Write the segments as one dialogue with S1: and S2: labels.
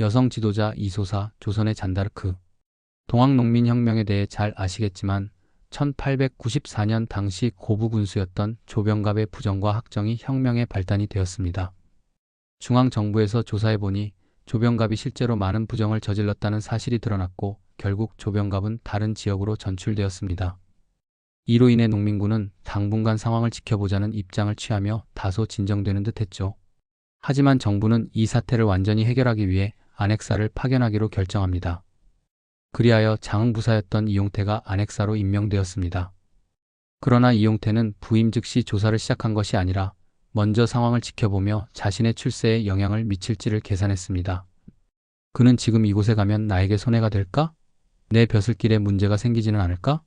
S1: 여성 지도자 이소사, 조선의 잔다르크. 동학농민혁명에 대해 잘 아시겠지만 1894년 당시 고부군수였던 조병갑의 부정과 학정이 혁명의 발단이 되었습니다. 중앙정부에서 조사해보니 조병갑이 실제로 많은 부정을 저질렀다는 사실이 드러났고 결국 조병갑은 다른 지역으로 전출되었습니다. 이로 인해 농민군은 당분간 상황을 지켜보자는 입장을 취하며 다소 진정되는 듯했죠. 하지만 정부는 이 사태를 완전히 해결하기 위해 안핵사를 파견하기로 결정합니다. 그리하여 장흥부사였던 이용태가 안핵사로 임명되었습니다. 그러나 이용태는 부임 즉시 조사를 시작한 것이 아니라 먼저 상황을 지켜보며 자신의 출세에 영향을 미칠지를 계산했습니다. 그는 지금 이곳에 가면 나에게 손해가 될까? 내 벼슬길에 문제가 생기지는 않을까?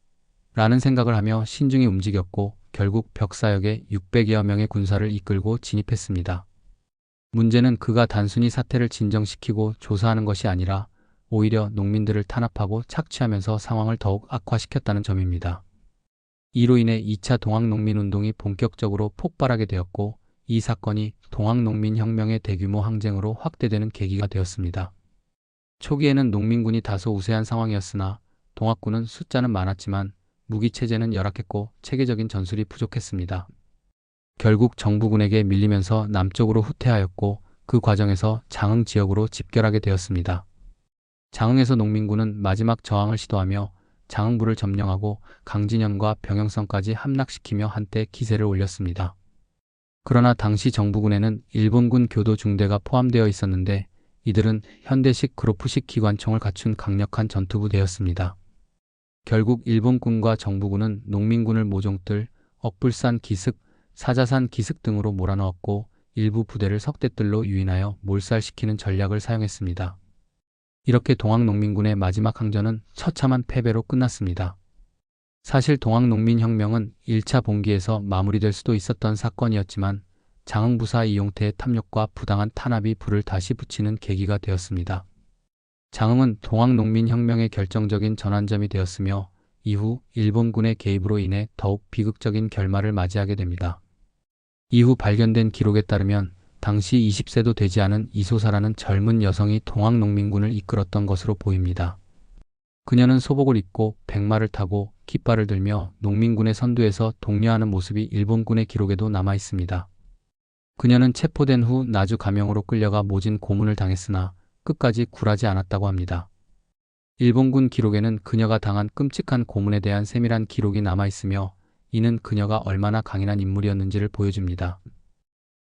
S1: 라는 생각을 하며 신중히 움직였고 결국 벽사역에 600여 명의 군사를 이끌고 진입했습니다. 문제는 그가 단순히 사태를 진정시키고 조사하는 것이 아니라 오히려 농민들을 탄압하고 착취하면서 상황을 더욱 악화시켰다는 점입니다. 이로 인해 2차 동학농민운동이 본격적으로 폭발하게 되었고 이 사건이 동학농민혁명의 대규모 항쟁으로 확대되는 계기가 되었습니다. 초기에는 농민군이 다소 우세한 상황이었으나 동학군은 숫자는 많았지만 무기체제는 열악했고 체계적인 전술이 부족했습니다. 결국 정부군에게 밀리면서 남쪽으로 후퇴하였고 그 과정에서 장흥 지역으로 집결하게 되었습니다. 장흥에서 농민군은 마지막 저항을 시도하며 장흥부를 점령하고 강진현과 병영성까지 함락시키며 한때 기세를 올렸습니다. 그러나 당시 정부군에는 일본군 교도 중대가 포함되어 있었는데 이들은 현대식 그로프식 기관총을 갖춘 강력한 전투부대였습니다. 결국 일본군과 정부군은 농민군을 모종뜰, 억불산 기슭, 사자산 기슭 등으로 몰아넣었고 일부 부대를 석대뜰로 유인하여 몰살시키는 전략을 사용했습니다. 이렇게 동학농민군의 마지막 항전은 처참한 패배로 끝났습니다. 사실 동학농민혁명은 1차 봉기에서 마무리될 수도 있었던 사건이었지만 장흥부사 이용태의 탐욕과 부당한 탄압이 불을 다시 붙이는 계기가 되었습니다. 장흥은 동학농민혁명의 결정적인 전환점이 되었으며 이후 일본군의 개입으로 인해 더욱 비극적인 결말을 맞이하게 됩니다. 이후 발견된 기록에 따르면 당시 20세도 되지 않은 이소사라는 젊은 여성이 동학농민군을 이끌었던 것으로 보입니다. 그녀는 소복을 입고 백마를 타고 깃발을 들며 농민군의 선두에서 독려하는 모습이 일본군의 기록에도 남아 있습니다. 그녀는 체포된 후 나주 감영으로 끌려가 모진 고문을 당했으나 끝까지 굴하지 않았다고 합니다. 일본군 기록에는 그녀가 당한 끔찍한 고문에 대한 세밀한 기록이 남아 있으며 이는 그녀가 얼마나 강인한 인물이었는지를 보여줍니다.